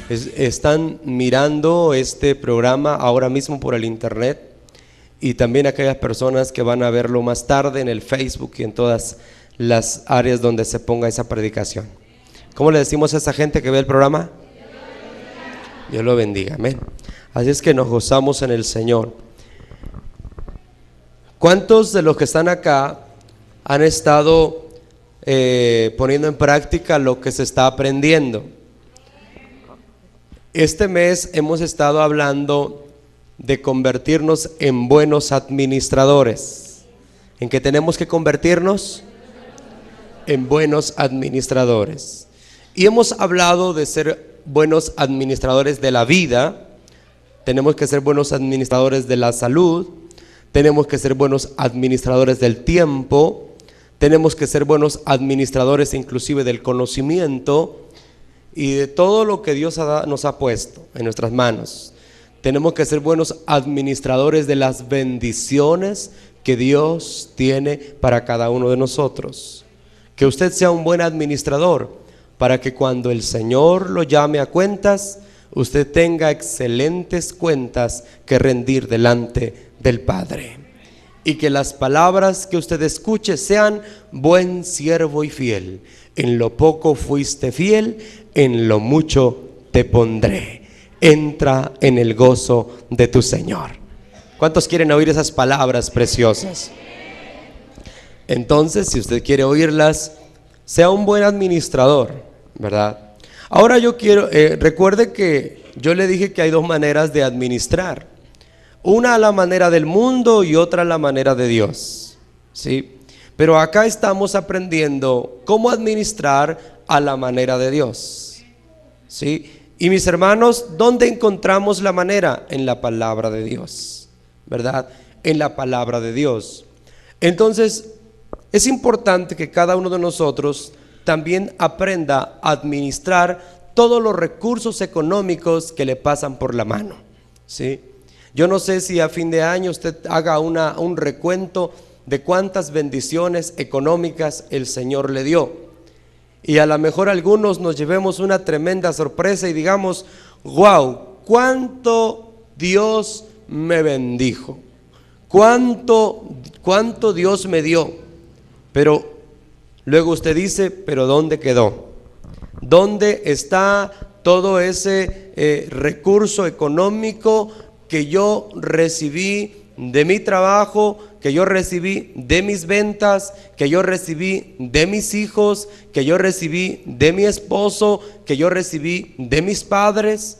están mirando este programa ahora mismo por el internet, y también aquellas personas que van a verlo más tarde en el Facebook y en todas las áreas donde se ponga esa predicación. ¿Cómo le decimos a esa gente que ve el programa? Dios lo bendiga, amén. Así es que nos gozamos en el Señor. ¿Cuántos de los que están acá han estado poniendo en práctica lo que se está aprendiendo? Este mes hemos estado hablando de convertirnos en buenos administradores. ¿En qué tenemos que convertirnos? En buenos administradores. Y hemos hablado de ser buenos administradores de la vida. Tenemos que ser buenos administradores de la salud. Tenemos que ser buenos administradores del tiempo. Tenemos que ser buenos administradores inclusive del conocimiento y de todo lo que Dios nos ha puesto en nuestras manos. Tenemos que ser buenos administradores de las bendiciones que Dios tiene para cada uno de nosotros. Que usted sea un buen administrador para que cuando el Señor lo llame a cuentas, usted tenga excelentes cuentas que rendir delante del Padre. Y que las palabras que usted escuche sean: buen siervo y fiel. En lo poco fuiste fiel, en lo mucho te pondré. Entra en el gozo de tu Señor. ¿Cuántos quieren oír esas palabras preciosas? Entonces, si usted quiere oírlas, sea un buen administrador, ¿verdad? Ahora yo quiero, recuerde que yo le dije que hay dos maneras de administrar. Una a la manera del mundo y otra a la manera de Dios, ¿sí? Pero acá estamos aprendiendo cómo administrar a la manera de Dios, ¿sí? Y mis hermanos, ¿dónde encontramos la manera? En la palabra de Dios, ¿verdad? En la palabra de Dios. Entonces, es importante que cada uno de nosotros también aprenda a administrar todos los recursos económicos que le pasan por la mano, ¿sí? Yo no sé si a fin de año usted haga un recuento de cuántas bendiciones económicas el Señor le dio. Y a lo mejor algunos nos llevemos una tremenda sorpresa y digamos: wow, cuánto Dios me bendijo, cuánto Dios me dio. Pero luego usted dice: pero ¿dónde quedó? ¿Dónde está todo ese recurso económico que yo recibí de mi trabajo, que yo recibí de mis ventas, que yo recibí de mis hijos, que yo recibí de mi esposo, que yo recibí de mis padres?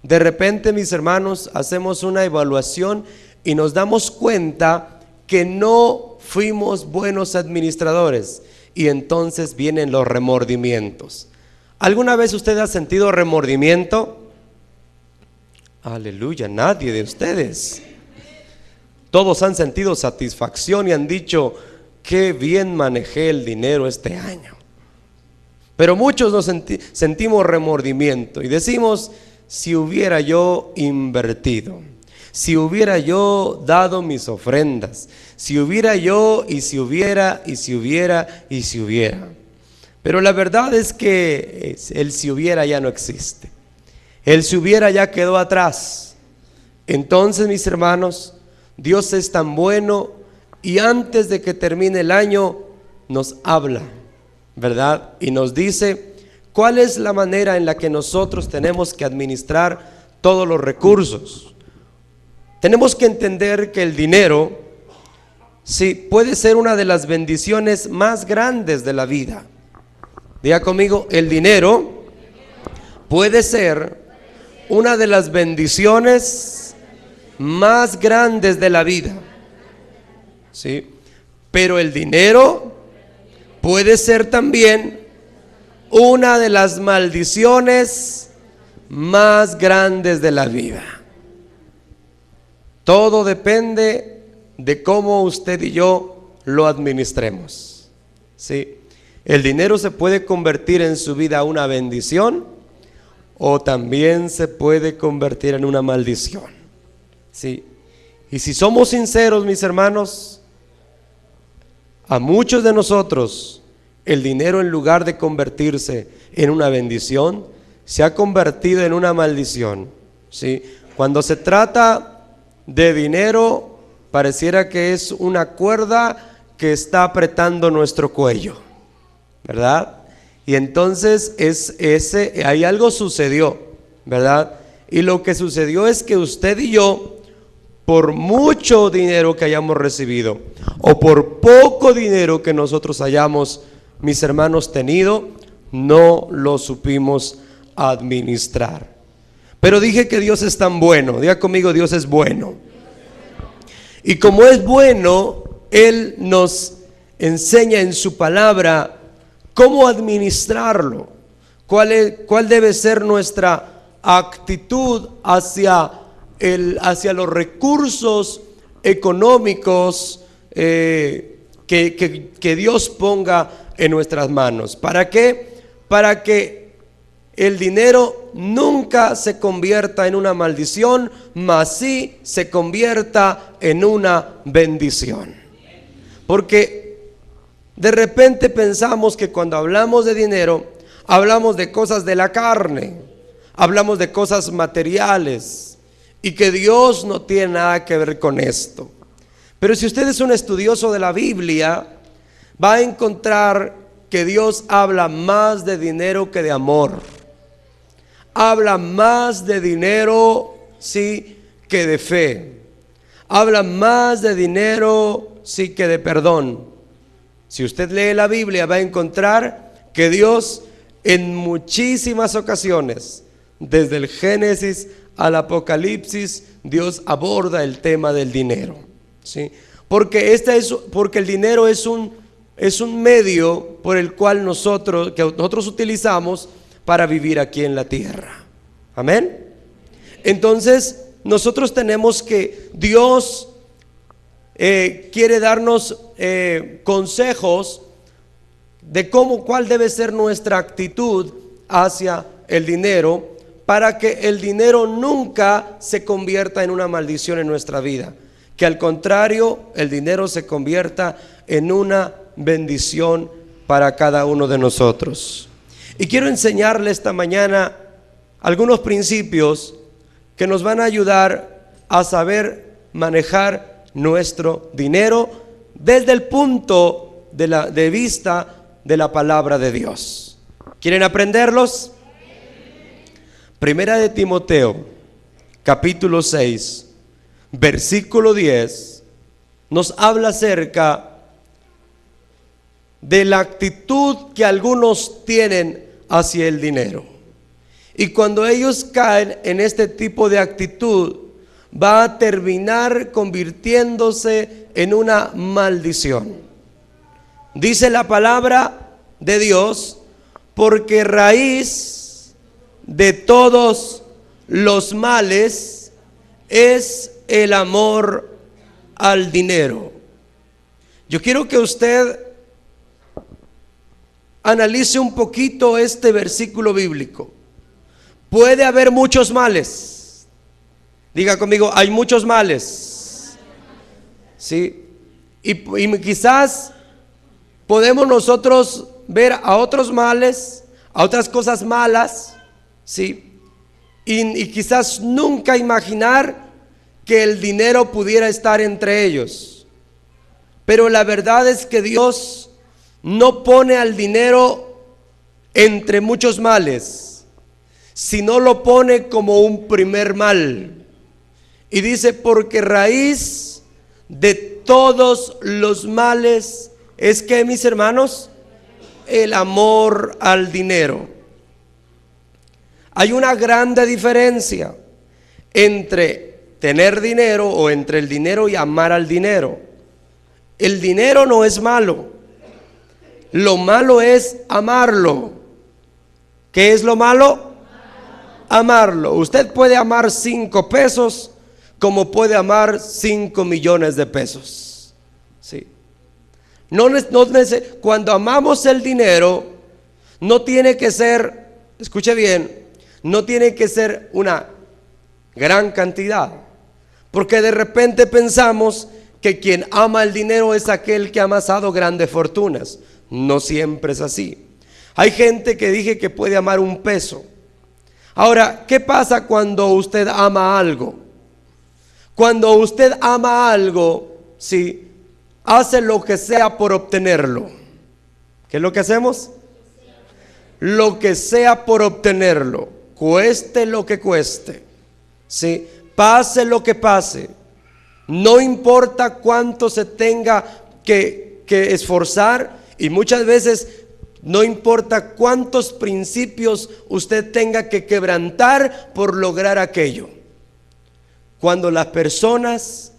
De repente, mis hermanos, hacemos una evaluación y nos damos cuenta que no fuimos buenos administradores, y entonces vienen los remordimientos. ¿Alguna vez usted ha sentido remordimiento? Aleluya, nadie de ustedes. Todos han sentido satisfacción y han dicho: qué bien manejé el dinero este año. Pero muchos nos sentimos remordimiento y decimos: si hubiera yo invertido, si hubiera yo dado mis ofrendas, si hubiera yo, y si hubiera, y si hubiera, y si hubiera. Pero la verdad es que el si hubiera ya no existe. El si hubiera ya quedó atrás. Entonces, mis hermanos, Dios es tan bueno, y antes de que termine el año nos habla, ¿verdad? Y nos dice cuál es la manera en la que nosotros tenemos que administrar todos los recursos. Tenemos que entender que el dinero, sí, puede ser una de las bendiciones más grandes de la vida. Diga conmigo: el dinero puede ser una de las bendiciones más grandes de la vida, ¿sí? Pero el dinero puede ser también una de las maldiciones más grandes de la vida. Todo depende de cómo usted y yo lo administremos, ¿sí? El dinero se puede convertir en su vida una bendición, o también se puede convertir en una maldición, ¿sí? Y si somos sinceros, mis hermanos, a muchos de nosotros el dinero, en lugar de convertirse en una bendición, se ha convertido en una maldición, ¿sí? Cuando se trata de dinero, pareciera que es una cuerda que está apretando nuestro cuello, ¿verdad? Y entonces ahí algo sucedió, ¿verdad? Y lo que sucedió es que usted y yo, por mucho dinero que hayamos recibido o por poco dinero que nosotros hayamos, mis hermanos, tenido, no lo supimos administrar. Pero dije que Dios es tan bueno. Diga conmigo, Dios es bueno. Y como es bueno, Él nos enseña en su palabra cómo administrarlo. ¿Cuál debe ser nuestra actitud hacia los recursos económicos que Dios ponga en nuestras manos? ¿Para qué? Para que el dinero nunca se convierta en una maldición, mas sí se convierta en una bendición. Porque de repente pensamos que cuando hablamos de dinero, hablamos de cosas de la carne, hablamos de cosas materiales, y que Dios no tiene nada que ver con esto. Pero si usted es un estudioso de la Biblia, va a encontrar que Dios habla más de dinero que de amor. Habla más de dinero, sí, que de fe. Habla más de dinero, sí, que de perdón. Si usted lee la Biblia, va a encontrar que Dios en muchísimas ocasiones, desde el Génesis al Apocalipsis, Dios aborda el tema del dinero, ¿sí? Porque el dinero es un medio por el cual nosotros utilizamos para vivir aquí en la tierra. Amén. Entonces nosotros tenemos que Dios quiere darnos consejos de cuál debe ser nuestra actitud hacia el dinero, para que el dinero nunca se convierta en una maldición en nuestra vida, que al contrario el dinero se convierta en una bendición para cada uno de nosotros. Y quiero enseñarle esta mañana algunos principios que nos van a ayudar a saber manejar nuestro dinero desde el punto de vista de la palabra de Dios. ¿Quieren aprenderlos? Primera de Timoteo, capítulo 6, versículo 10, nos habla acerca de la actitud que algunos tienen hacia el dinero. Y cuando ellos caen en este tipo de actitud, va a terminar convirtiéndose en una maldición. Dice la palabra de Dios, porque raíz de todos los males es el amor al dinero. Yo quiero que usted analice un poquito este versículo bíblico. Puede haber muchos males. Diga conmigo, hay muchos males. ¿Sí? Y quizás podemos nosotros ver a otros males, a otras cosas malas, ¿sí? Y quizás nunca imaginar que el dinero pudiera estar entre ellos. Pero la verdad es que Dios no pone al dinero entre muchos males, sino lo pone como un primer mal. Y dice, porque raíz de todos los males es que, mis hermanos, el amor al dinero. Hay una grande diferencia entre tener dinero o entre el dinero y amar al dinero. El dinero no es malo. Lo malo es amarlo. ¿Qué es lo malo? Amarlo. Usted puede amar 5 pesos como puede amar 5 millones de pesos. Sí. Cuando amamos el dinero, no tiene que ser, escuche bien, no tiene que ser una gran cantidad, porque de repente pensamos que quien ama el dinero es aquel que ha amasado grandes fortunas. No siempre es así. Hay gente que dije que puede amar 1 peso, Ahora, ¿qué pasa cuando usted ama algo? Cuando usted ama algo, sí, hace lo que sea por obtenerlo. ¿Qué es lo que hacemos? Lo que sea por obtenerlo, cueste lo que cueste, sí, pase lo que pase, no importa cuánto se tenga que esforzar, y muchas veces no importa cuántos principios usted tenga que quebrantar por lograr aquello. Cuando las personas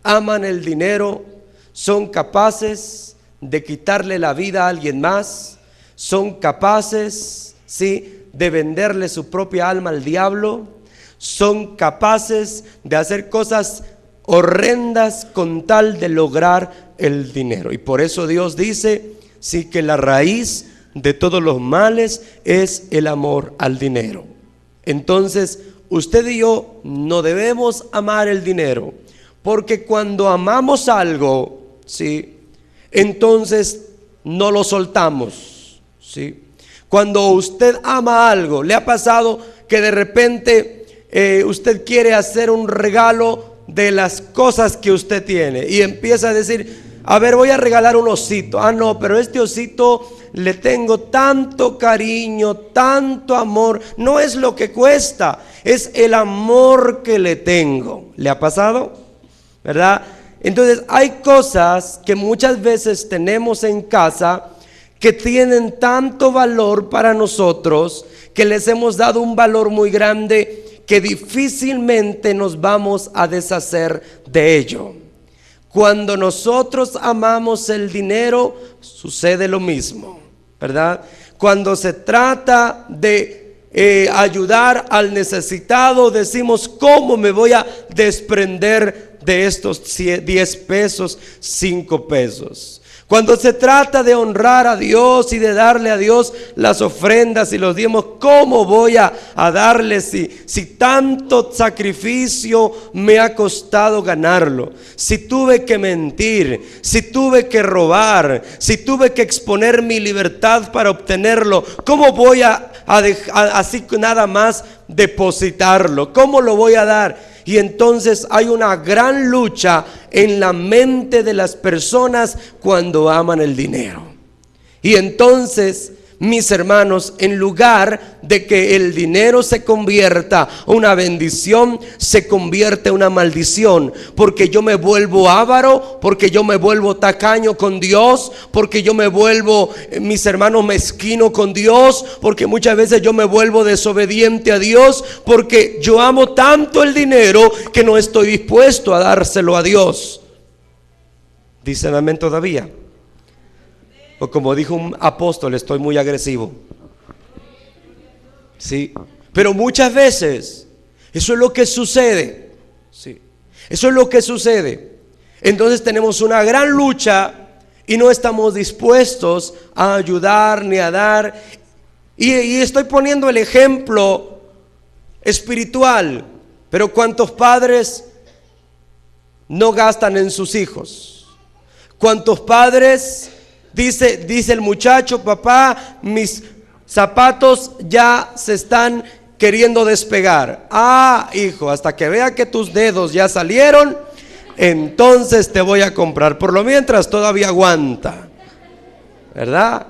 aman el dinero, son capaces de quitarle la vida a alguien más, son capaces, sí, de venderle su propia alma al diablo, son capaces de hacer cosas horrendas con tal de lograr el dinero. Y por eso Dios dice, sí, que la raíz de todos los males es el amor al dinero. Entonces, usted y yo no debemos amar el dinero, porque cuando amamos algo, sí, entonces no lo soltamos, sí. Cuando usted ama algo, ¿le ha pasado que de repente usted quiere hacer un regalo de las cosas que usted tiene y empieza a decir, a ver, voy a regalar un osito? Ah, no, pero este osito le tengo tanto cariño, tanto amor. No es lo que cuesta, es el amor que le tengo. ¿Le ha pasado? ¿Verdad? Entonces hay cosas que muchas veces tenemos en casa que tienen tanto valor para nosotros, que les hemos dado un valor muy grande, que difícilmente nos vamos a deshacer de ello. Cuando nosotros amamos el dinero, sucede lo mismo, ¿verdad? Cuando se trata de ayudar al necesitado, decimos, ¿cómo me voy a desprender de estos 10 pesos, 5 pesos? Cuando se trata de honrar a Dios y de darle a Dios las ofrendas y los diezmos, ¿cómo voy a darle si tanto sacrificio me ha costado ganarlo? Si tuve que mentir, si tuve que robar, si tuve que exponer mi libertad para obtenerlo, ¿cómo voy a así nada más depositarlo? ¿Cómo lo voy a dar? Y entonces hay una gran lucha en la mente de las personas cuando aman el dinero. Y entonces, mis hermanos, en lugar de que el dinero se convierta una bendición, se convierte en una maldición, porque yo me vuelvo avaro, porque yo me vuelvo tacaño con Dios, porque yo me vuelvo, mis hermanos, mezquino con Dios, porque muchas veces yo me vuelvo desobediente a Dios, porque yo amo tanto el dinero que no estoy dispuesto a dárselo a Dios. ¿Dicen amén todavía? O como dijo un apóstol, estoy muy agresivo. Sí, pero muchas veces eso es lo que sucede. Sí, eso es lo que sucede. Entonces tenemos una gran lucha y no estamos dispuestos a ayudar ni a dar. Y estoy poniendo el ejemplo espiritual, pero ¿cuántos padres no gastan en sus hijos? ¿Cuántos padres dice el muchacho, papá, mis zapatos ya se están queriendo despegar? Ah, hijo, hasta que vea que tus dedos ya salieron, entonces te voy a comprar. Por lo mientras todavía aguanta, ¿verdad?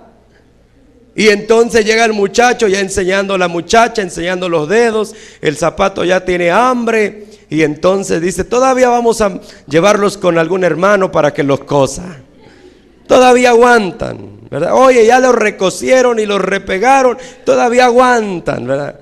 Y entonces llega el muchacho ya enseñando a la muchacha, enseñando los dedos, el zapato ya tiene hambre, y entonces dice, todavía vamos a llevarlos con algún hermano para que los cosa. Todavía aguantan, ¿verdad? Oye, ya los recosieron y los repegaron, todavía aguantan, ¿verdad?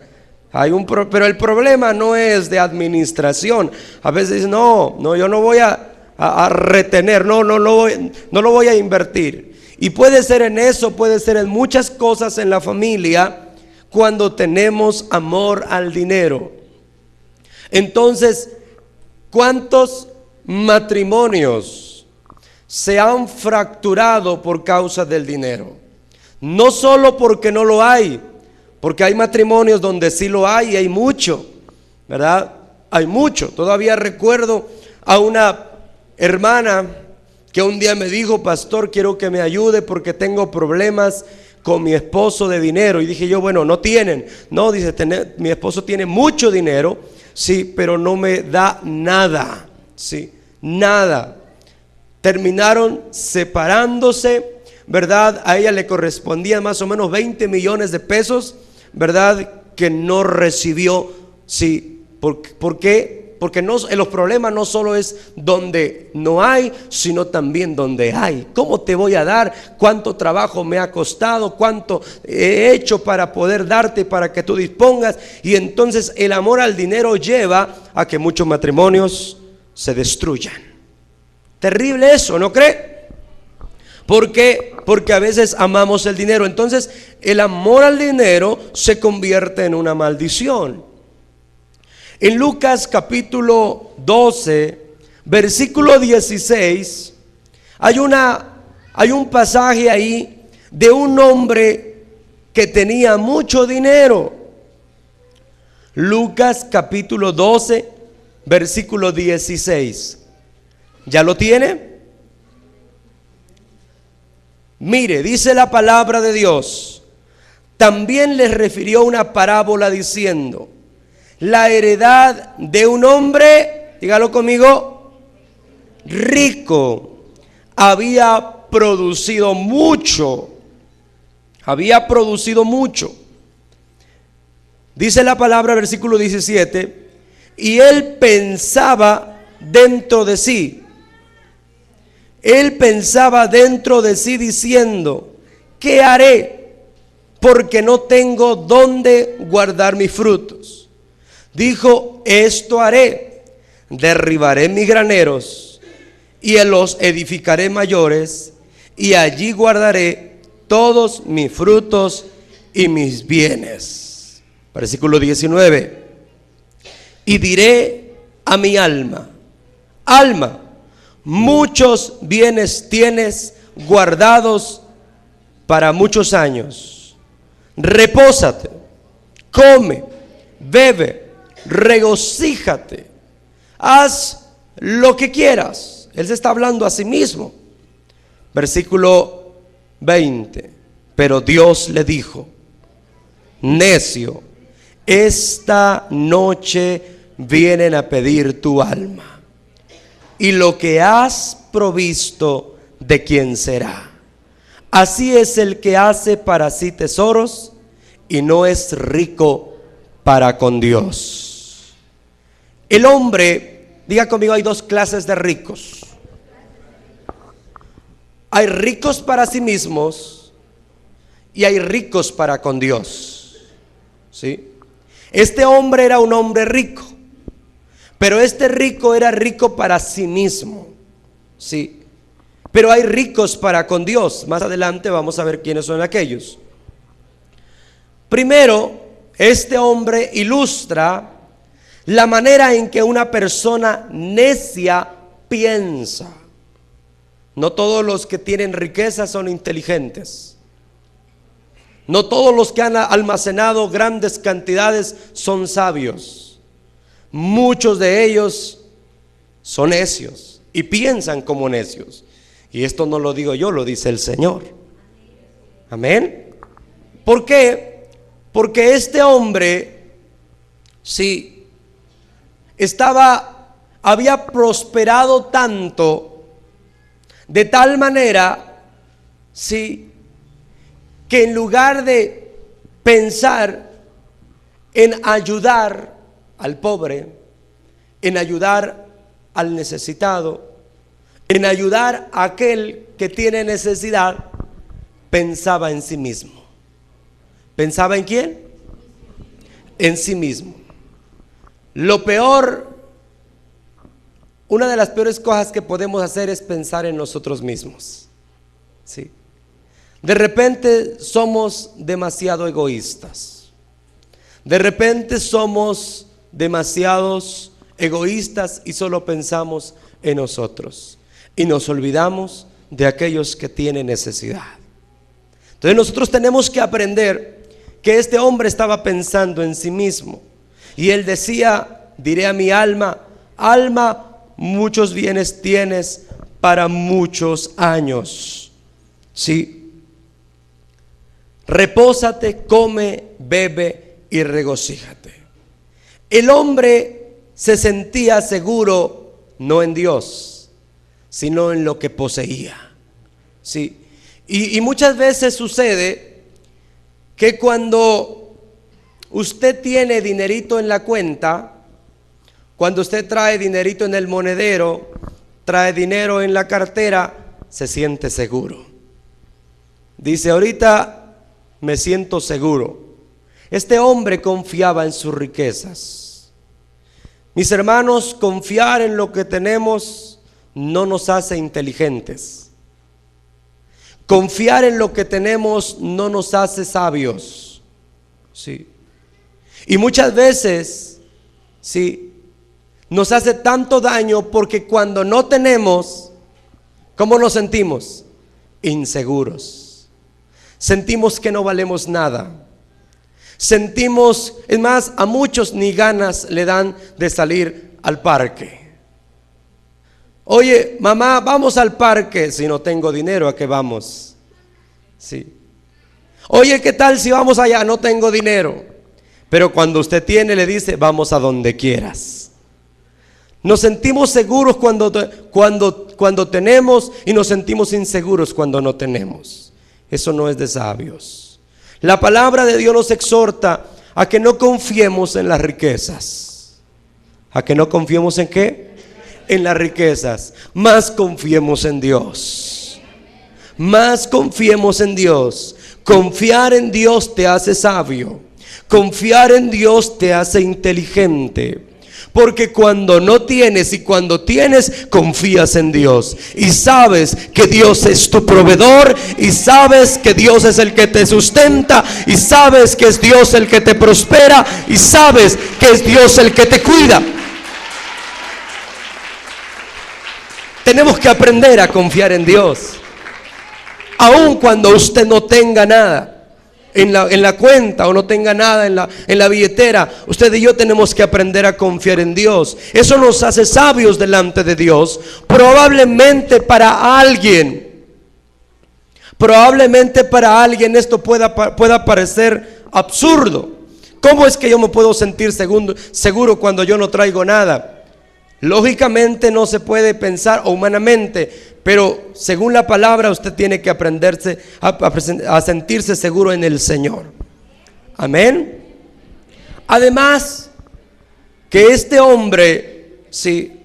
Pero el problema no es de administración. A veces dicen, no, yo no voy a retener, no lo voy a invertir. Y puede ser en eso, puede ser en muchas cosas en la familia, cuando tenemos amor al dinero. Entonces, ¿cuántos matrimonios se han fracturado por causa del dinero? No solo porque no lo hay, porque hay matrimonios donde sí lo hay y hay mucho, ¿verdad? Hay mucho. Todavía recuerdo a una hermana que un día me dijo, pastor, quiero que me ayude porque tengo problemas con mi esposo de dinero. Y dije yo, bueno, no tienen. No, dice, mi esposo tiene mucho dinero, sí, pero no me da nada, sí, nada. Terminaron separándose, ¿verdad? A ella le correspondían más o menos 20 millones de pesos, ¿verdad? Que no recibió, sí. ¿Por qué? Porque los problemas no solo es donde no hay, sino también donde hay. ¿Cómo te voy a dar? ¿Cuánto trabajo me ha costado? ¿Cuánto he hecho para poder darte, para que tú dispongas? Y entonces el amor al dinero lleva a que muchos matrimonios se destruyan. Terrible eso, ¿no cree? ¿Por qué? Porque a veces amamos el dinero. Entonces el amor al dinero se convierte en una maldición. En Lucas capítulo 12, versículo 16, hay un pasaje ahí de un hombre que tenía mucho dinero. Lucas capítulo 12, versículo 16. ¿Ya lo tiene? Mire, dice la palabra de Dios. También les refirió una parábola diciendo: la heredad de un hombre, dígalo conmigo, rico, había producido mucho. Había producido mucho. Dice la palabra, versículo 17, y él pensaba dentro de sí. Él pensaba dentro de sí diciendo: ¿qué haré? Porque no tengo dónde guardar mis frutos. Dijo: esto haré, derribaré mis graneros y los edificaré mayores, y allí guardaré todos mis frutos y mis bienes. Versículo 19. Y diré a mi alma: alma, muchos bienes tienes guardados para muchos años. Repósate, come, bebe, regocíjate, haz lo que quieras. Él se está hablando a sí mismo. Versículo 20. Pero Dios le dijo: necio, esta noche vienen a pedir tu alma, y lo que has provisto, ¿de quién será? Así es el que hace para sí tesoros y no es rico para con Dios. El hombre, diga conmigo, hay dos clases de ricos. Hay ricos para sí mismos y hay ricos para con Dios. ¿Sí? Este hombre era un hombre rico, pero este rico era rico para sí mismo. ¿Sí? Pero hay ricos para con Dios. Más adelante vamos a ver quiénes son aquellos. Primero, este hombre ilustra la manera en que una persona necia piensa. No todos los que tienen riqueza son inteligentes. No todos los que han almacenado grandes cantidades son sabios. Muchos de ellos son necios y piensan como necios. Y esto no lo digo yo, lo dice el Señor. Amén. ¿Por qué? Porque este hombre, sí, había prosperado tanto, de tal manera, sí, que en lugar de pensar en ayudar al pobre, en ayudar al necesitado, en ayudar a aquel que tiene necesidad, pensaba en sí mismo. ¿Pensaba en quién? En sí mismo. Lo peor, una de las peores cosas que podemos hacer es pensar en nosotros mismos. ¿Sí? De repente somos demasiado egoístas. De repente somos demasiados egoístas y solo pensamos en nosotros. Y nos olvidamos de aquellos que tienen necesidad. Entonces nosotros tenemos que aprender que este hombre estaba pensando en sí mismo. Y él decía: diré a mi alma: alma, muchos bienes tienes para muchos años. Sí. repósate, come, bebe y regocíjate. El hombre se sentía seguro no en Dios, sino en lo que poseía. Sí. Y muchas veces sucede que cuando usted tiene dinerito en la cuenta, cuando usted trae dinerito en el monedero, trae dinero en la cartera, se siente seguro. Dice, ahorita me siento seguro. Este hombre confiaba en sus riquezas. Mis hermanos, confiar en lo que tenemos no nos hace inteligentes. Confiar en lo que tenemos no nos hace sabios. Sí. Y muchas veces, sí, nos hace tanto daño porque cuando no tenemos, ¿cómo nos sentimos? Inseguros. Sentimos que no valemos nada. Sentimos, es más, a muchos ni ganas le dan de salir al parque. Oye, mamá, vamos al parque. Si no tengo dinero, ¿a qué vamos? Sí. Oye, ¿qué tal si vamos allá? No tengo dinero. Pero cuando usted tiene, le dice, vamos a donde quieras. Nos sentimos seguros cuando tenemos y nos sentimos inseguros cuando no tenemos. Eso no es de sabios. La palabra de Dios nos exhorta a que no confiemos en las riquezas. ¿A que no confiemos en qué? En las riquezas. Más confiemos en Dios. Más confiemos en Dios. Confiar en Dios te hace sabio. Confiar en Dios te hace inteligente. Porque cuando no tienes y cuando tienes, confías en Dios. Y sabes que Dios es tu proveedor. Y sabes que Dios es el que te sustenta. Y sabes que es Dios el que te prospera. Y sabes que es Dios el que te cuida. Tenemos que aprender a confiar en Dios. Aun cuando usted no tenga nada en la cuenta o no tenga nada en la billetera, usted y yo tenemos que aprender a confiar en Dios. Eso nos hace sabios delante de Dios. Probablemente para alguien esto pueda parecer absurdo. ¿Cómo es que yo me puedo sentir seguro cuando yo no traigo nada? Lógicamente no se puede pensar, o humanamente, pero según la palabra usted tiene que aprenderse a sentirse seguro en el Señor. Amén. Además, que este hombre, sí,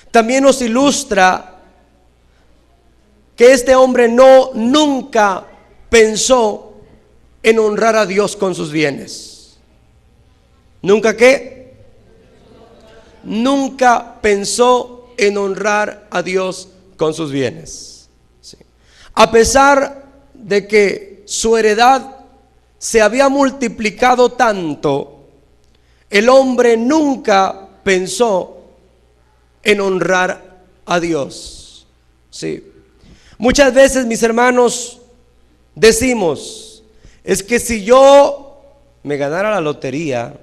también nos ilustra que este hombre nunca pensó en honrar a Dios con sus bienes. ¿Nunca qué? Nunca pensó en honrar a Dios con sus bienes. Sí. A pesar de que su heredad se había multiplicado tanto, el hombre nunca pensó en honrar a Dios. Sí. Muchas veces, mis hermanos, decimos, es que si yo me ganara la lotería,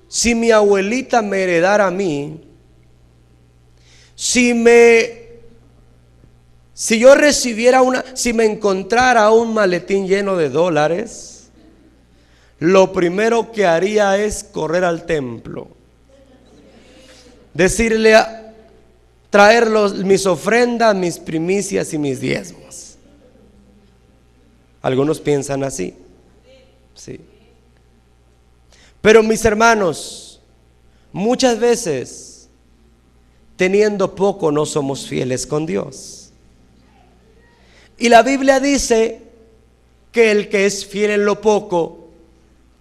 si mi abuelita me heredara a mí, si yo recibiera si me encontrara un maletín lleno de dólares, lo primero que haría es correr al templo, decirle, traer mis ofrendas, mis primicias y mis diezmos. Algunos piensan así, sí. Pero mis hermanos, muchas veces, teniendo poco, no somos fieles con Dios. Y la Biblia dice que el que es fiel en lo poco,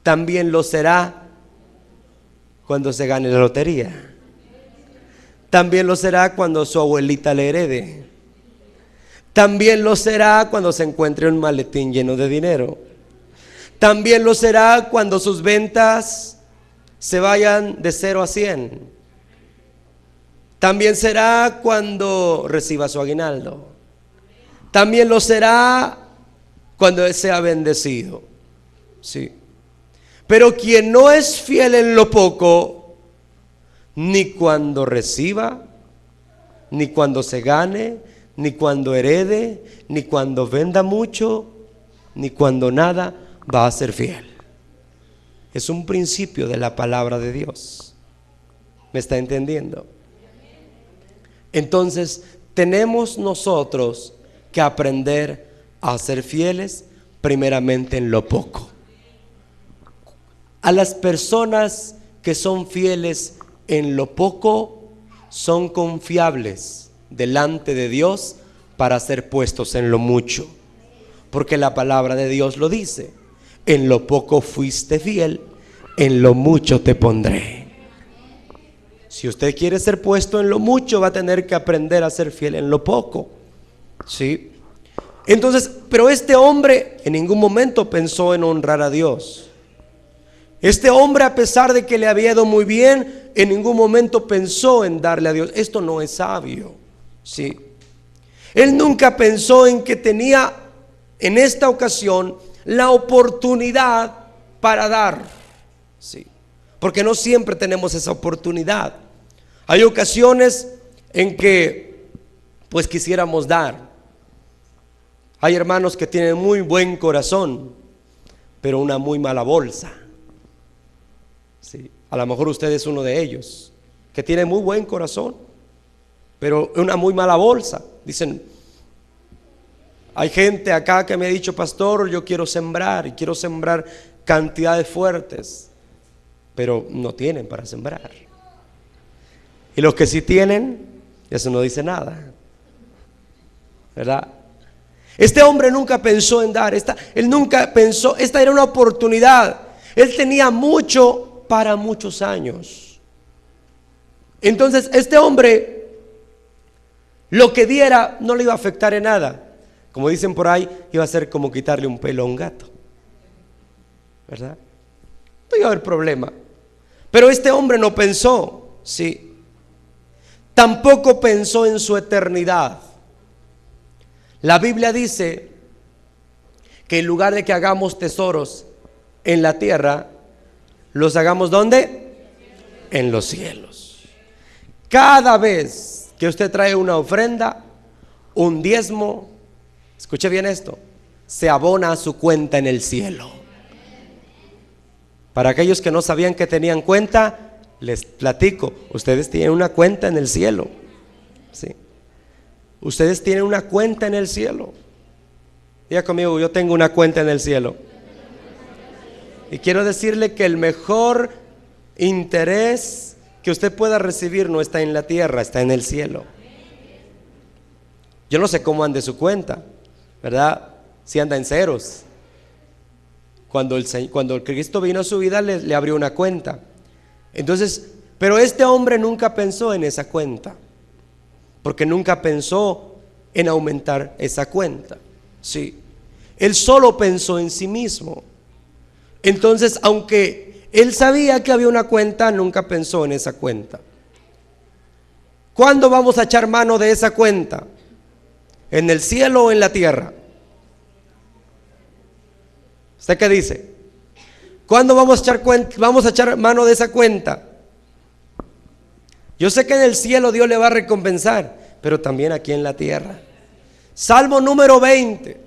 también lo será cuando se gane la lotería. También lo será cuando su abuelita le herede. También lo será cuando se encuentre un maletín lleno de dinero. También lo será cuando sus ventas se vayan de 0 a 100. También será cuando reciba su aguinaldo. También lo será cuando sea bendecido. Sí. Pero quien no es fiel en lo poco, ni cuando reciba, ni cuando se gane, ni cuando herede, ni cuando venda mucho, ni cuando nada va a ser fiel. Es un principio de la palabra de Dios. ¿Me está entendiendo? Entonces, tenemos nosotros que aprender a ser fieles primeramente en lo poco. A las personas que son fieles en lo poco son confiables delante de Dios para ser puestos en lo mucho, porque la palabra de Dios lo dice: en lo poco fuiste fiel, en lo mucho te pondré. Si usted quiere ser puesto en lo mucho, va a tener que aprender a ser fiel en lo poco, ¿sí? Entonces, pero este hombre en ningún momento pensó en honrar a Dios. Este hombre, a pesar de que le había ido muy bien, en ningún momento pensó en darle a Dios. Esto no es sabio, ¿sí? Él nunca pensó en que tenía en esta ocasión la oportunidad para dar, ¿sí? Porque no siempre tenemos esa oportunidad. Hay ocasiones en que pues quisiéramos dar. Hay hermanos que tienen muy buen corazón, pero una muy mala bolsa, ¿sí? A lo mejor usted es uno de ellos, que tiene muy buen corazón, pero una muy mala bolsa. Dicen, hay gente acá que me ha dicho: pastor, yo quiero sembrar, y quiero sembrar cantidades fuertes, pero no tienen para sembrar. Y los que sí tienen, eso no dice nada, ¿verdad? Este hombre nunca pensó en dar, él nunca pensó, esta era una oportunidad. Él tenía mucho para muchos años. Entonces este hombre, lo que diera no le iba a afectar en nada. Como dicen por ahí, iba a ser como quitarle un pelo a un gato, ¿verdad? No iba a haber problema. Pero este hombre no pensó, sí. Tampoco pensó en su eternidad. La Biblia dice que en lugar de que hagamos tesoros en la tierra, los hagamos ¿dónde? En los cielos. Cada vez que usted trae una ofrenda, un diezmo, escuche bien esto, se abona a su cuenta en el cielo. Para aquellos que no sabían que tenían cuenta, les platico: ustedes tienen una cuenta en el cielo, ¿sí? Ustedes tienen una cuenta en el cielo. Diga conmigo: yo tengo una cuenta en el cielo. Y quiero decirle que el mejor interés que usted pueda recibir no está en la tierra, está en el cielo. Yo no sé cómo ande su cuenta, ¿verdad? Si anda en ceros. Cuando el Cristo vino a su vida, le abrió una cuenta. Entonces, pero este hombre nunca pensó en esa cuenta, porque nunca pensó en aumentar esa cuenta, sí. Él solo pensó en sí mismo. Entonces, aunque él sabía que había una cuenta, nunca pensó en esa cuenta. ¿Cuándo vamos a echar mano de esa cuenta? ¿En el cielo o en la tierra? ¿Usted qué dice? ¿Cuándo vamos a echar mano de esa cuenta? Yo sé que en el cielo Dios le va a recompensar, pero también aquí en la tierra. Salmo número 20.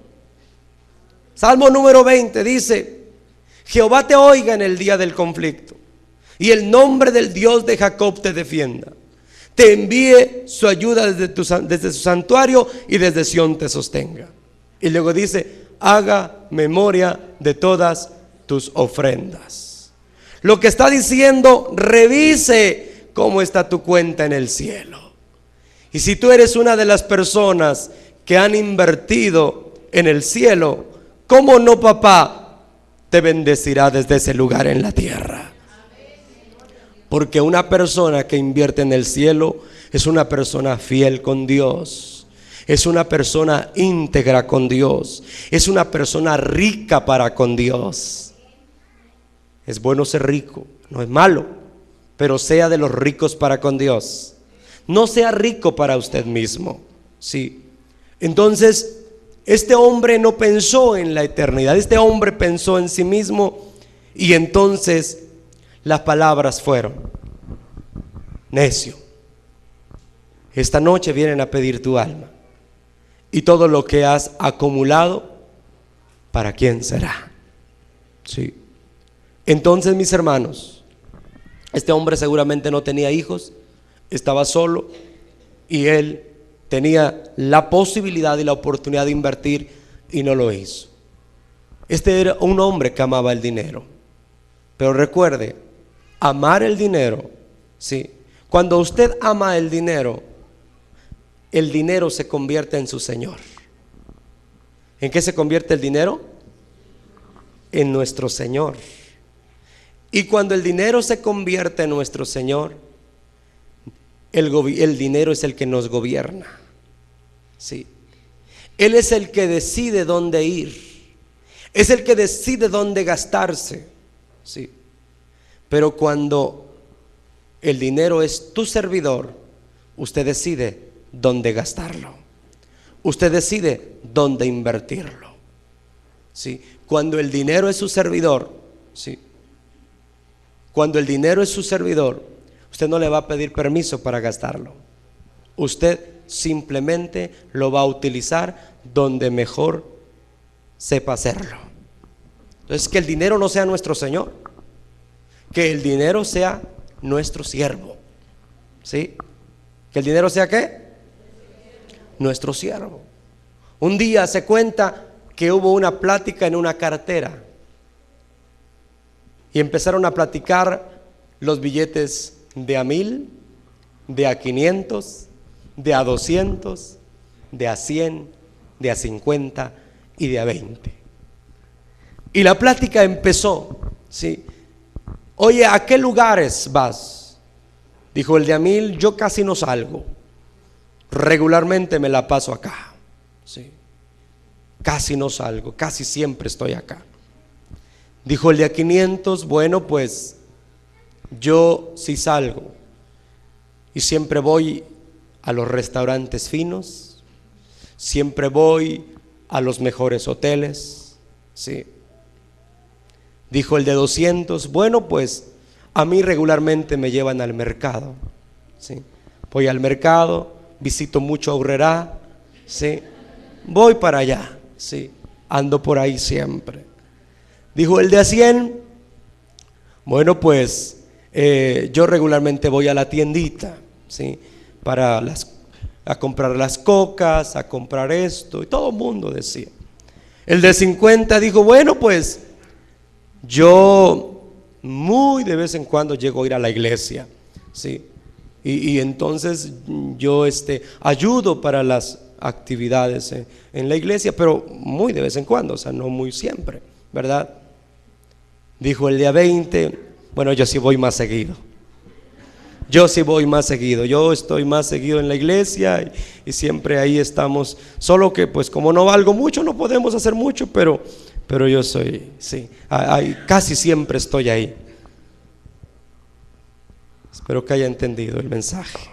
Salmo número 20 dice: Jehová te oiga en el día del conflicto, y el nombre del Dios de Jacob te defienda. Te envíe su ayuda desde su santuario, y desde Sión te sostenga. Y luego dice: haga memoria de todas tus ofrendas. Lo que está diciendo: revise cómo está tu cuenta en el cielo. Y si tú eres una de las personas que han invertido en el cielo, ¿cómo no, papá te bendecirá desde ese lugar en la tierra? Porque una persona que invierte en el cielo es una persona fiel con Dios, es una persona íntegra con Dios, es una persona rica para con Dios. Es bueno ser rico, no es malo, pero sea de los ricos para con Dios. No sea rico para usted mismo, sí. Entonces, este hombre no pensó en la eternidad, este hombre pensó en sí mismo. Y entonces las palabras fueron: necio, esta noche vienen a pedir tu alma y todo lo que has acumulado ¿para quién será? Sí. Entonces, mis hermanos, este hombre seguramente no tenía hijos, estaba solo y él tenía la posibilidad y la oportunidad de invertir y no lo hizo. Este era un hombre que amaba el dinero. Pero recuerde, amar el dinero, ¿sí? Cuando usted ama el dinero se convierte en su señor. ¿En qué se convierte el dinero? En nuestro señor. Y cuando el dinero se convierte en nuestro señor, el dinero es el que nos gobierna. Sí. Él es el que decide dónde ir, es el que decide dónde gastarse. Sí. Pero cuando el dinero es tu servidor, usted decide dónde gastarlo, usted decide dónde invertirlo. Sí. Cuando el dinero es su servidor, sí. Cuando el dinero es su servidor, usted no le va a pedir permiso para gastarlo. Usted simplemente lo va a utilizar donde mejor sepa hacerlo. Entonces, que el dinero no sea nuestro señor, que el dinero sea nuestro siervo. ¿Sí? Que el dinero sea ¿qué? Nuestro siervo. Un día se cuenta que hubo una plática en una cartera y empezaron a platicar los billetes de a 1,000, de a 500, de a 200, de a 100, de a 50 y de a 20. Y la plática empezó, ¿sí? Oye, ¿a qué lugares vas? Dijo el de a 1,000, yo casi no salgo, regularmente me la paso acá, ¿sí? Casi no salgo, casi siempre estoy acá. Dijo el de a 500, bueno, pues yo sí salgo y siempre voy a los restaurantes finos, siempre voy a los mejores hoteles, ¿sí? Dijo el de 200, bueno, pues a mí regularmente me llevan al mercado, ¿sí? Voy al mercado, visito mucho Aurrerá, ¿sí? Voy para allá, ¿sí? Ando por ahí siempre. Dijo el de a 100, bueno, pues yo regularmente voy a la tiendita, ¿sí? A comprar las cocas, a comprar esto, y todo el mundo decía. El de 50 dijo, bueno, pues yo muy de vez en cuando llego a ir a la iglesia, ¿sí? Y entonces yo ayudo para las actividades en la iglesia, pero muy de vez en cuando, o sea, no muy siempre, ¿verdad? Dijo el de a 20, bueno, yo sí voy más seguido. Yo sí voy más seguido, yo estoy más seguido en la iglesia y siempre ahí estamos. Solo que pues como no valgo mucho, no podemos hacer mucho, pero yo soy, sí, casi siempre estoy ahí. Espero que haya entendido el mensaje.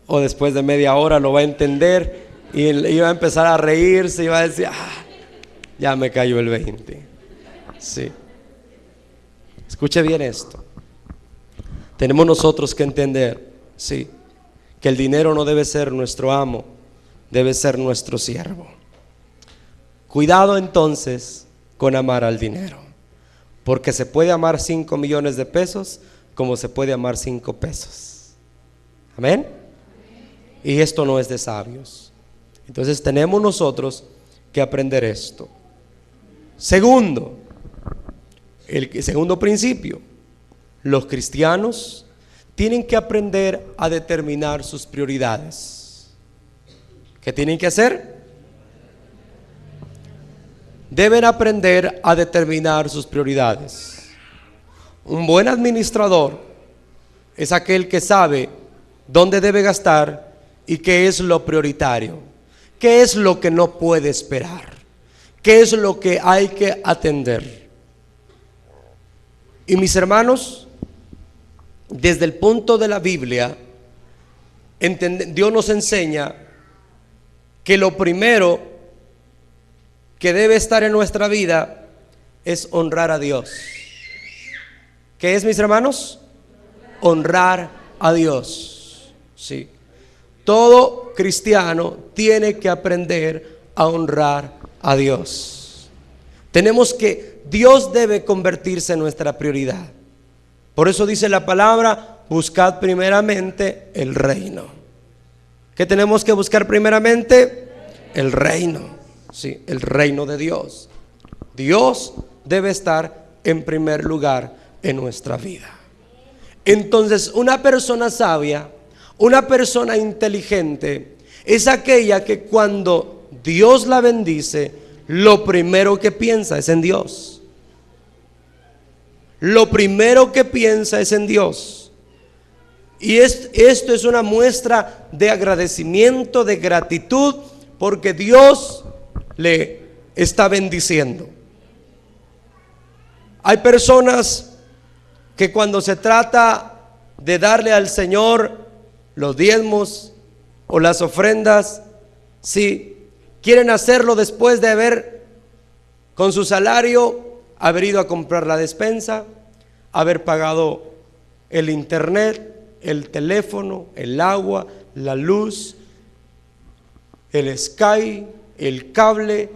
O después de media hora lo va a entender y va a empezar a reírse y va a decir, ya me cayó el 20. Sí. Escuche bien esto. Tenemos nosotros que entender, sí, que el dinero no debe ser nuestro amo, debe ser nuestro siervo. Cuidado entonces con amar al dinero, porque se puede amar 5 millones de pesos como se puede amar 5 pesos. Amén. Y esto no es de sabios. Entonces tenemos nosotros que aprender esto. Segundo, el segundo principio, los cristianos tienen que aprender a determinar sus prioridades. ¿Qué tienen que hacer? Deben aprender a determinar sus prioridades. Un buen administrador es aquel que sabe dónde debe gastar y qué es lo prioritario, qué es lo que no puede esperar, qué es lo que hay que atender. Y mis hermanos, desde el punto de la Biblia, Dios nos enseña que lo primero que debe estar en nuestra vida es honrar a Dios. ¿Qué es, mis hermanos? Honrar a Dios. Sí. Todo cristiano tiene que aprender a honrar a Dios. Dios debe convertirse en nuestra prioridad. Por eso dice la palabra: buscad primeramente el reino. ¿Qué tenemos que buscar primeramente? El reino. Sí, el reino de Dios. Dios debe estar en primer lugar en nuestra vida. Entonces, una persona sabia, una persona inteligente, es aquella que cuando Dios la bendice, lo primero que piensa es en Dios. Lo primero que piensa es en Dios. Y esto es una muestra de agradecimiento, de gratitud, porque Dios le está bendiciendo. Hay personas que cuando se trata de darle al Señor los diezmos o las ofrendas, sí, quieren hacerlo después de haber, con su salario, haber ido a comprar la despensa, haber pagado el internet, el teléfono, el agua, la luz, el Sky, el cable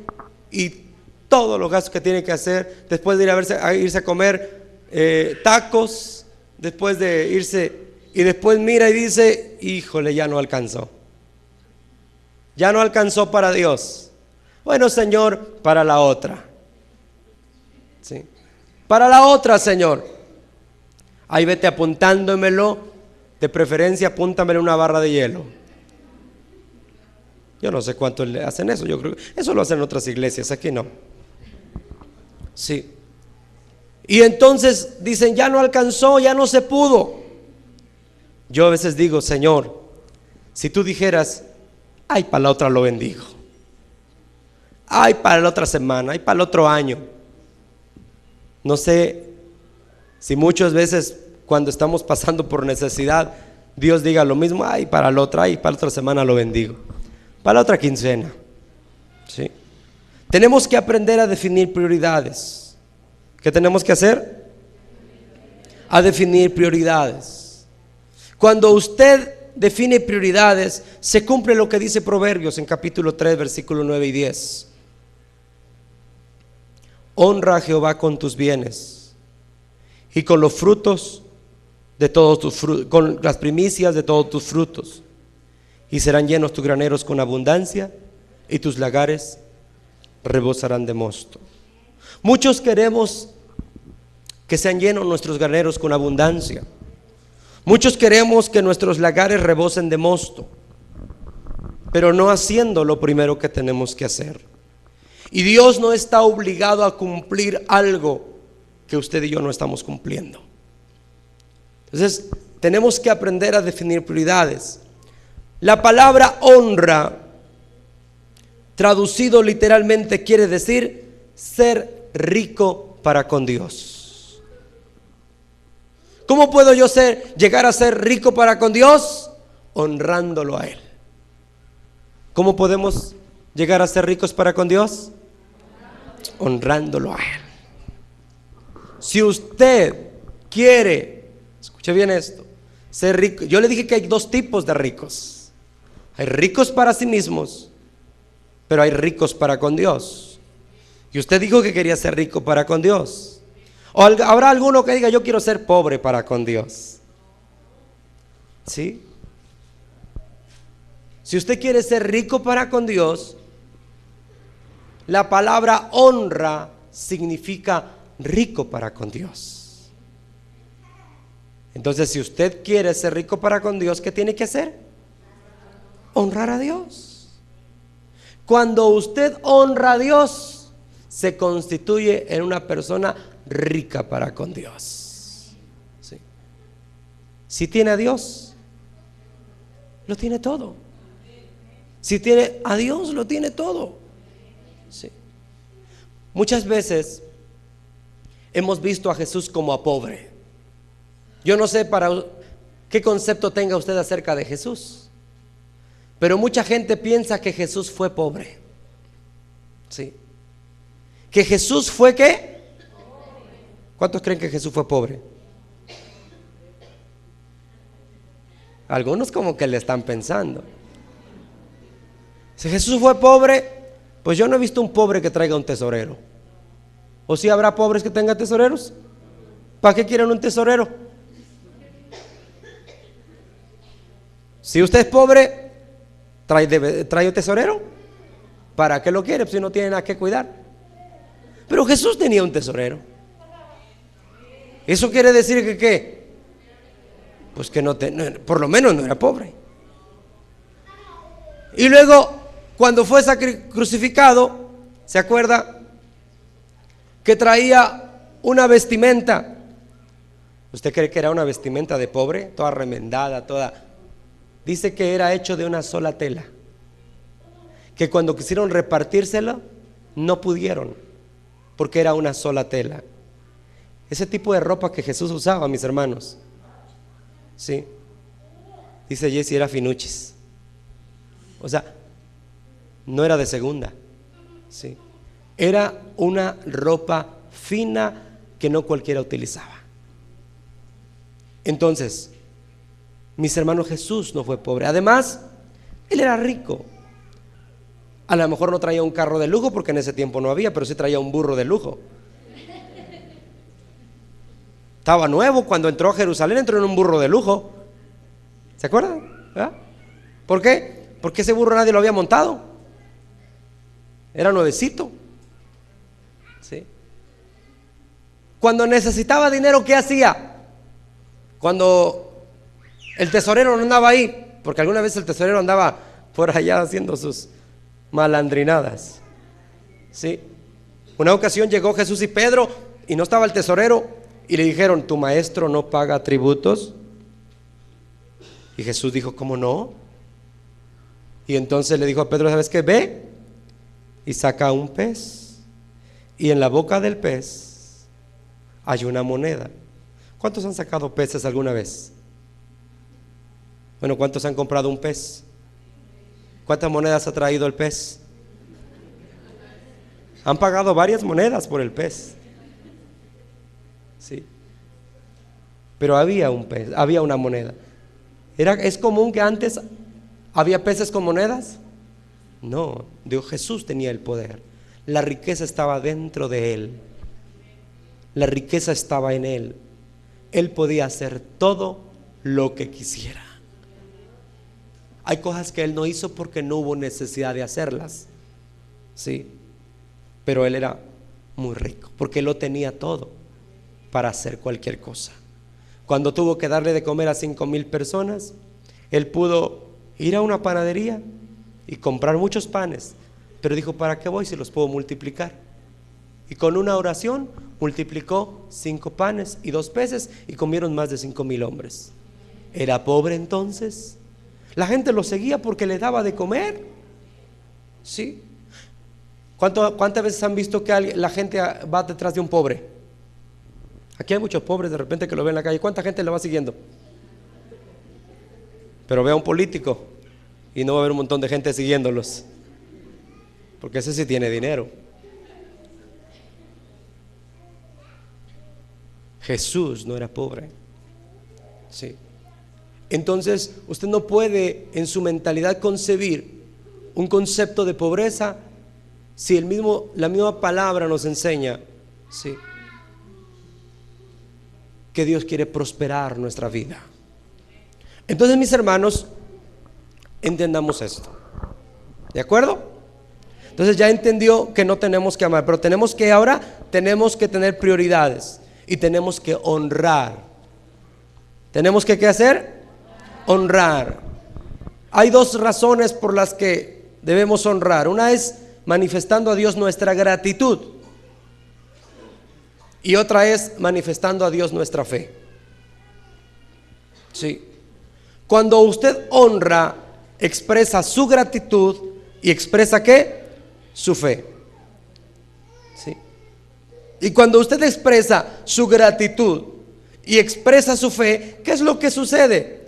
y todos los gastos que tiene que hacer después de irse a comer tacos, después de irse, y después mira y dice: híjole, ya no alcanzó. Ya no alcanzó para Dios. Bueno, Señor, para la otra. ¿Sí? Para la otra, Señor. Ahí vete apuntándomelo. De preferencia, apúntamelo una barra de hielo. Yo no sé cuántos le hacen eso. Yo creo que eso lo hacen en otras iglesias, aquí no. Sí. Y entonces dicen: ya no alcanzó, ya no se pudo. Yo a veces digo: Señor, si tú dijeras: ay, para la otra lo bendigo, ay, para la otra semana, ay, para el otro año. No sé si muchas veces cuando estamos pasando por necesidad, Dios diga lo mismo: ay, para la otra, ay, para la otra semana lo bendigo, para la otra quincena. ¿Sí? Tenemos que aprender a definir prioridades. ¿Qué tenemos que hacer? A definir prioridades. Cuando usted define prioridades, se cumple lo que dice Proverbios en capítulo 3, versículos 9 y 10. Honra a Jehová con tus bienes y con los frutos de todos tus frutos, con las primicias de todos tus frutos, y serán llenos tus graneros con abundancia y tus lagares rebosarán de mosto. Muchos queremos que sean llenos nuestros graneros con abundancia. Muchos queremos que nuestros lagares rebosen de mosto, pero no haciendo lo primero que tenemos que hacer. Y Dios no está obligado a cumplir algo que usted y yo no estamos cumpliendo. Entonces, tenemos que aprender a definir prioridades. La palabra honra, traducido literalmente, quiere decir ser rico para con Dios. ¿Cómo puedo yo llegar a ser rico para con Dios? Honrándolo a Él. ¿Cómo podemos llegar a ser ricos para con Dios? Honrándolo a Él. Si usted quiere, escuche bien esto, ser rico. Yo le dije que hay dos tipos de ricos. Hay ricos para sí mismos, pero hay ricos para con Dios. Y usted dijo que quería ser rico para con Dios. O habrá alguno que diga: yo quiero ser pobre para con Dios. ¿Sí? Si usted quiere ser rico para con Dios, la palabra honra significa rico para con Dios. Entonces, si usted quiere ser rico para con Dios, ¿qué tiene que hacer? Honrar a Dios. Cuando usted honra a Dios, se constituye en una persona rica para con Dios. ¿Sí? Si tiene a Dios, lo tiene todo. Si tiene a Dios, lo tiene todo. ¿Sí? Muchas veces hemos visto a Jesús como a pobre. Yo no sé para qué concepto tenga usted acerca de Jesús, pero mucha gente piensa que Jesús fue pobre. ¿Sí? Que Jesús fue ¿qué? ¿Cuántos creen que Jesús fue pobre? Algunos como que le están pensando. Si Jesús fue pobre, Pues yo no he visto un pobre que traiga un tesorero. ¿O sí habrá pobres que tengan tesoreros? ¿Para qué quieren un tesorero? Si usted es pobre, trae un tesorero. ¿Para qué lo quiere? Si no tiene nada que cuidar. Pero Jesús tenía un tesorero. Eso quiere decir que ¿qué? Pues que por lo menos no era pobre. Y luego, cuando fue crucificado, ¿se acuerda? Que traía una vestimenta. ¿Usted cree que era una vestimenta de pobre? Toda remendada, toda. Dice que era hecho de una sola tela. Que cuando quisieron repartírsela, no pudieron, porque era una sola tela. Ese tipo de ropa que Jesús usaba, mis hermanos, sí, dice Jesse, era finuchis. O sea, no era de segunda, sí. Era una ropa fina que no cualquiera utilizaba. Entonces, mis hermanos, Jesús no fue pobre. Además, Él era rico. A lo mejor no traía un carro de lujo porque en ese tiempo no había, pero sí traía un burro de lujo. Estaba nuevo cuando entró a Jerusalén, entró en un burro de lujo. ¿Se acuerdan? ¿Verdad? ¿Por qué? Porque ese burro nadie lo había montado. Era nuevecito. ¿Sí? Cuando necesitaba dinero, ¿qué hacía? Cuando el tesorero no andaba ahí, porque alguna vez el tesorero andaba por allá haciendo sus malandrinadas. ¿Sí? Una ocasión llegó Jesús y Pedro y no estaba el tesorero y le dijeron: ¿tu maestro no paga tributos? Y Jesús dijo: ¿cómo no? Y entonces le dijo a Pedro: ¿sabes qué? Ve y saca un pez, y en la boca del pez hay una moneda. ¿Cuántos han sacado peces alguna vez? Bueno, ¿cuántos han comprado un pez? ¿Cuántas monedas ha traído el pez? Han pagado varias monedas por el pez. Sí. Pero había un pez, había una moneda. ¿Es común que antes había peces con monedas? No, Dios, Jesús tenía el poder. La riqueza estaba dentro de Él. La riqueza estaba en Él. Él podía hacer todo lo que quisiera. Hay cosas que Él no hizo porque no hubo necesidad de hacerlas. Sí. Pero Él era muy rico porque Él lo tenía todo para hacer cualquier cosa. Cuando tuvo que darle de comer a 5,000 personas, Él pudo ir a una panadería y comprar muchos panes, pero dijo: ¿para qué voy si los puedo multiplicar? Y con una oración multiplicó 5 panes y 2 peces y comieron más de 5,000 hombres. ¿Era pobre entonces? La gente lo seguía porque le daba de comer. ¿Sí? ¿Cuántas veces han visto que la gente va detrás de un pobre? Aquí hay muchos pobres de repente que lo ven en la calle. ¿Cuánta gente le va siguiendo? Pero ve a un político y no va a haber un montón de gente siguiéndolos, porque ese sí tiene dinero. Jesús no era pobre. Sí. Entonces usted no puede en su mentalidad concebir un concepto de pobreza si la misma palabra nos enseña, sí, que Dios quiere prosperar nuestra vida. Entonces, mis hermanos, entendamos esto. ¿De acuerdo? Entonces ya entendió que no tenemos que amar, pero ahora tenemos que tener prioridades y tenemos que honrar. ¿Tenemos que qué hacer? Honrar. Hay 2 razones por las que debemos honrar. Una es manifestando a Dios nuestra gratitud y otra es manifestando a Dios nuestra fe. Sí. Cuando usted honra, expresa su gratitud y expresa ¿qué? Su fe. ¿Sí? Y cuando usted expresa su gratitud y expresa su fe, ¿qué es lo que sucede?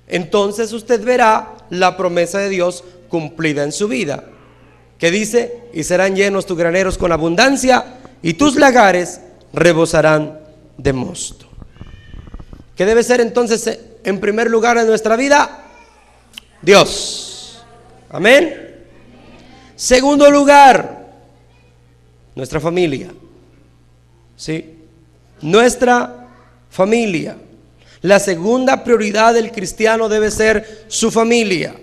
Entonces usted verá la promesa de Dios cumplida en su vida, que dice: y serán llenos tus graneros con abundancia y tus lagares rebosarán de mosto. ¿Qué debe ser entonces en primer lugar en nuestra vida? Dios. Amén. Segundo lugar, nuestra familia. ¿Sí? Nuestra familia. La segunda prioridad del cristiano debe ser su familia.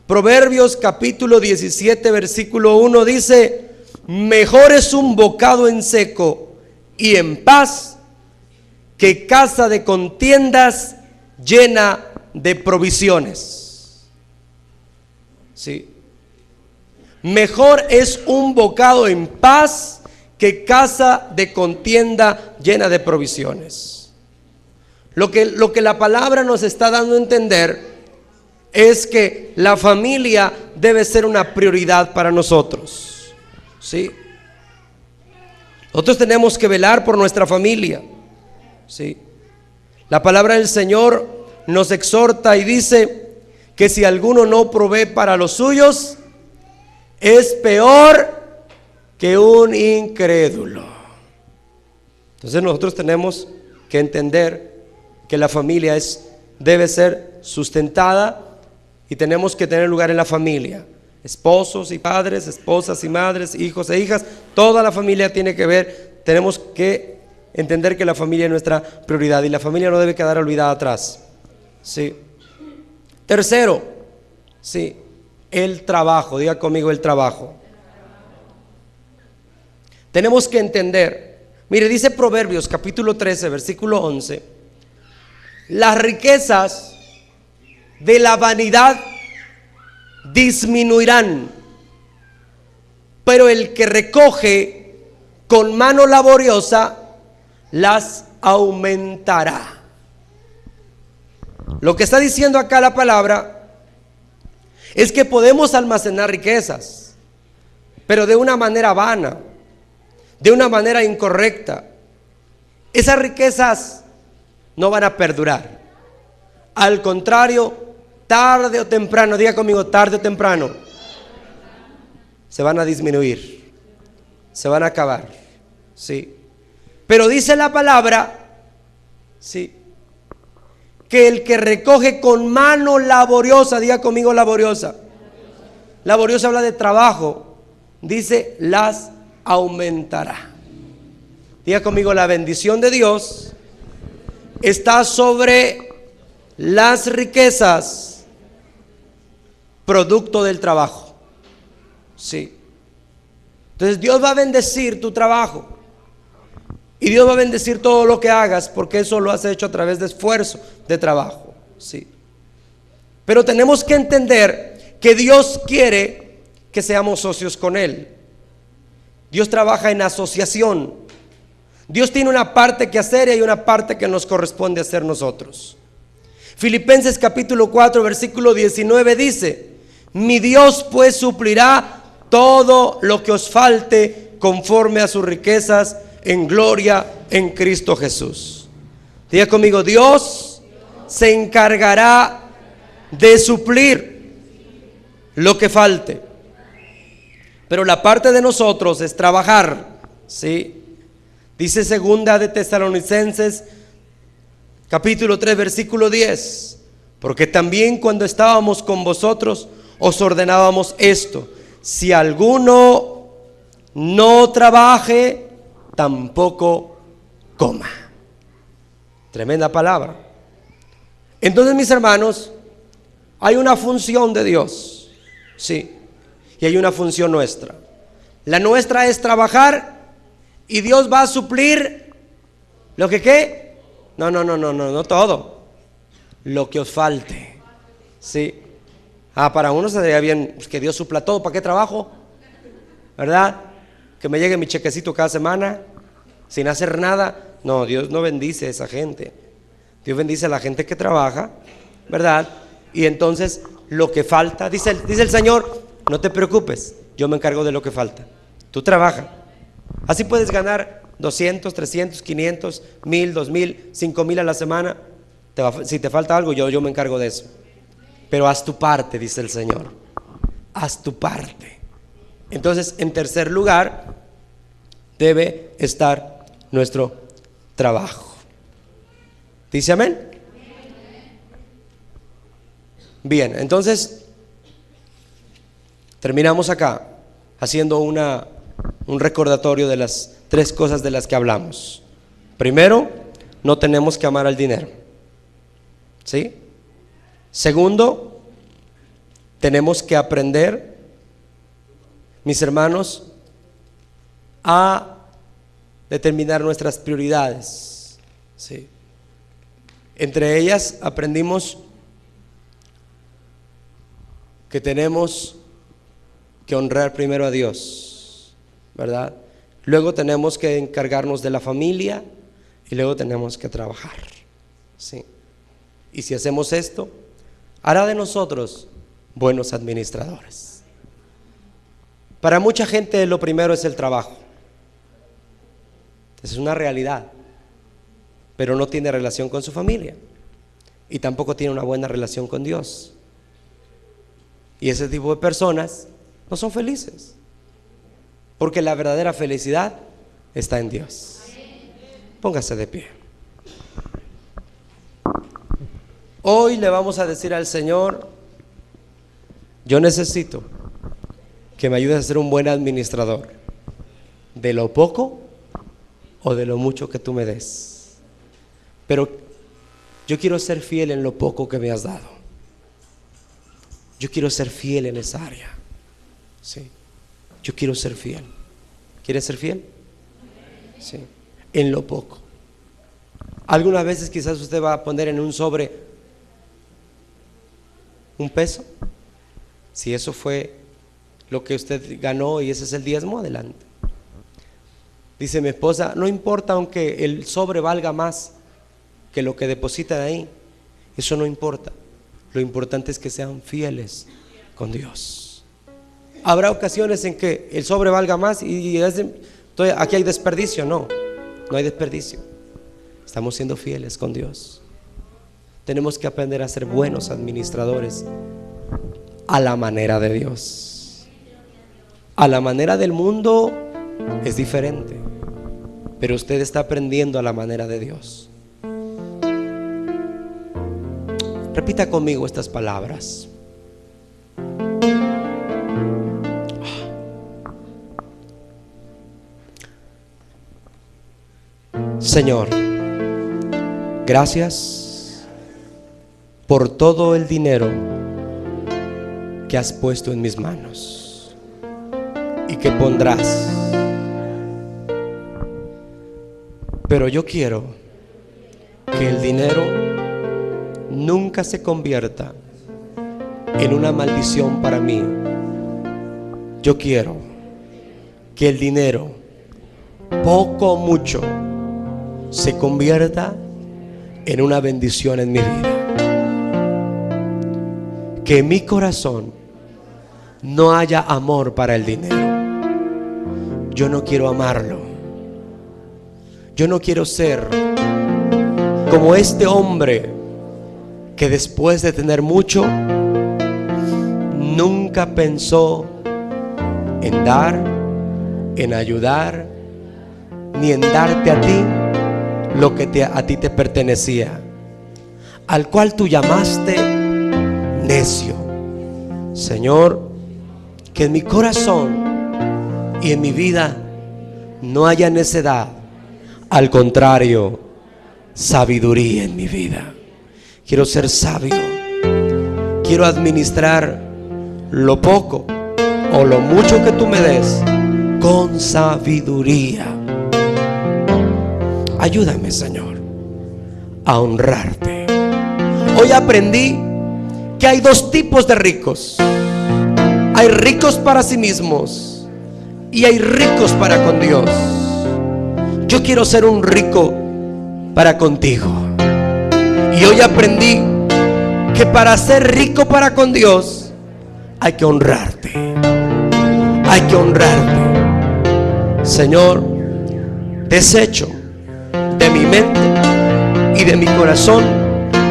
Proverbios capítulo 17 versículo 1 dice: mejor es un bocado en seco y en paz que casa de contiendas llena de provisiones. ¿Sí? Mejor es un bocado en paz que casa de contienda llena de provisiones. Lo que la palabra nos está dando a entender es que la familia debe ser una prioridad para nosotros. ¿Sí? Nosotros tenemos que velar por nuestra familia. ¿Sí? La palabra del Señor nos exhorta y dice que si alguno no provee para los suyos, es peor que un incrédulo. Entonces nosotros tenemos que entender que la familia debe ser sustentada y tenemos que tener lugar en la familia. Esposos y padres, esposas y madres, hijos e hijas, toda la familia tiene que ver. Tenemos que entender que la familia es nuestra prioridad y la familia no debe quedar olvidada atrás. Sí. Tercero, sí, el trabajo. Diga conmigo, el trabajo. Tenemos que entender, mire, dice Proverbios capítulo 13 versículo 11: las riquezas de la vanidad disminuirán, pero el que recoge con mano laboriosa las aumentará. Lo que está diciendo acá la palabra es que podemos almacenar riquezas, pero de una manera vana, de una manera incorrecta. Esas riquezas no van a perdurar. Al contrario, tarde o temprano, diga conmigo, tarde o temprano, se van a disminuir, se van a acabar. Sí. Pero dice la palabra, sí, que el que recoge con mano laboriosa, diga conmigo laboriosa. Laboriosa habla de trabajo. Dice, las aumentará. Diga conmigo, la bendición de Dios está sobre las riquezas producto del trabajo. Sí. Entonces Dios va a bendecir tu trabajo. Y Dios va a bendecir todo lo que hagas, porque eso lo has hecho a través de esfuerzo, de trabajo. Sí. Pero tenemos que entender que Dios quiere que seamos socios con Él. Dios trabaja en asociación. Dios tiene una parte que hacer y hay una parte que nos corresponde hacer nosotros. Filipenses capítulo 4 versículo 19 dice: mi Dios pues suplirá todo lo que os falte conforme a sus riquezas en gloria en Cristo Jesús. Diga conmigo, Dios se encargará de suplir lo que falte, pero la parte de nosotros es trabajar. ¿Sí? Dice segunda de Tesalonicenses capítulo 3 versículo 10: porque también cuando estábamos con vosotros os ordenábamos esto: si alguno no trabaje, tampoco coma. Tremenda palabra. Entonces, mis hermanos, hay una función de Dios, sí, y hay una función nuestra. La nuestra es trabajar y Dios va a suplir lo que ¿qué? No todo, lo que os falte. Sí. Para uno sería bien que Dios supla todo. ¿Para qué trabajo? ¿Verdad? Que me llegue mi chequecito cada semana sin hacer nada. No, Dios no bendice a esa gente. Dios bendice a la gente que trabaja, ¿verdad? Y entonces lo que falta, dice el Señor, no te preocupes, yo me encargo de lo que falta. Tú trabaja. Así puedes ganar 200, 300, 500, 1000, 2000, 5000 a la semana. Si te falta algo, yo me encargo de eso. Pero haz tu parte, dice el Señor. Haz tu parte. Entonces, en tercer lugar, debe estar nuestro trabajo. ¿Dice amén? Bien, entonces, Terminamos acá haciendo un recordatorio de las 3 cosas de las que hablamos. Primero, no tenemos que amar al dinero, ¿sí? Segundo, tenemos que aprender, mis hermanos, a determinar nuestras prioridades, ¿sí? Entre ellas aprendimos que tenemos que honrar primero a Dios, ¿verdad? Luego tenemos que encargarnos de la familia y luego tenemos que trabajar, ¿sí? Y si hacemos esto, hará de nosotros buenos administradores. Para mucha gente lo primero es el trabajo. Es una realidad, pero no tiene relación con su familia y tampoco tiene una buena relación con Dios. Y ese tipo de personas no son felices, porque la verdadera felicidad está en Dios. Póngase de pie. Hoy le vamos a decir al Señor: yo necesito que me ayudes a ser un buen administrador de lo poco o de lo mucho que tú me des, pero yo quiero ser fiel en lo poco que me has dado. Yo quiero ser fiel en esa área, sí. Yo quiero ser fiel. ¿Quieres ser fiel? Sí. En lo poco. Algunas veces quizás usted va a poner en un sobre un peso. Si eso fue lo que usted ganó y ese es el diezmo, adelante. Dice mi esposa: no importa aunque el sobre valga más que lo que depositan ahí, eso no importa. Lo importante es que sean fieles con Dios. Habrá ocasiones en que el sobre valga más y entonces aquí hay desperdicio. No hay desperdicio. Estamos siendo fieles con Dios. Tenemos que aprender a ser buenos administradores a la manera de Dios. A la manera del mundo es diferente, pero usted está aprendiendo a la manera de Dios. Repita conmigo estas palabras. Señor, gracias por todo el dinero que has puesto en mis manos y que pondrás. Pero yo quiero que el dinero nunca se convierta en una maldición para mí. Yo quiero que el dinero, poco o mucho, se convierta en una bendición en mi vida. Que en mi corazón no haya amor para el dinero. Yo no quiero amarlo. Yo no quiero ser como este hombre que después de tener mucho nunca pensó en dar, en ayudar, ni en darte a ti lo que a ti te pertenecía, al cual tú llamaste necio. Señor, que en mi corazón y en mi vida no haya necedad, al contrario, sabiduría en mi vida. Quiero ser sabio, quiero administrar lo poco o lo mucho que tú me des con sabiduría. Ayúdame, Señor, a honrarte. Hoy aprendí que hay 2 tipos de ricos. Hay ricos para sí mismos y hay ricos para con Dios. Yo quiero ser un rico para contigo. Y hoy aprendí que para ser rico para con Dios hay que honrarte. Hay que honrarte. Señor, desecho de mi mente y de mi corazón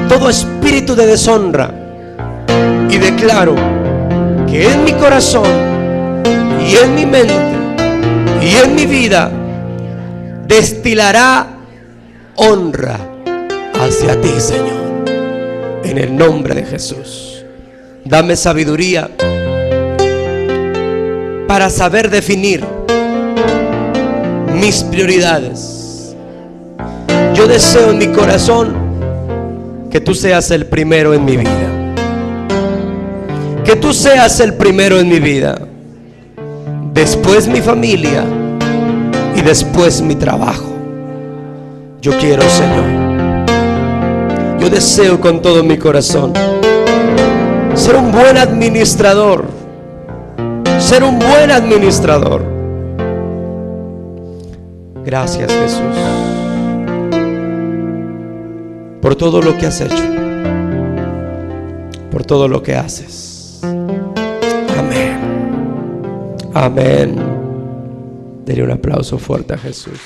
todo espíritu de deshonra y declaro que en mi corazón y en mi mente y en mi vida destilará honra hacia ti, Señor, en el nombre de Jesús. Dame sabiduría para saber definir mis prioridades. Yo deseo en mi corazón que tú seas el primero en mi vida. Que tú seas el primero en mi vida. Después mi familia y después mi trabajo. Yo quiero, Señor, yo deseo con todo mi corazón ser un buen administrador. Ser un buen administrador. Gracias, Jesús, por todo lo que has hecho, por todo lo que haces. Amén. Amén. Dele un aplauso fuerte a Jesús.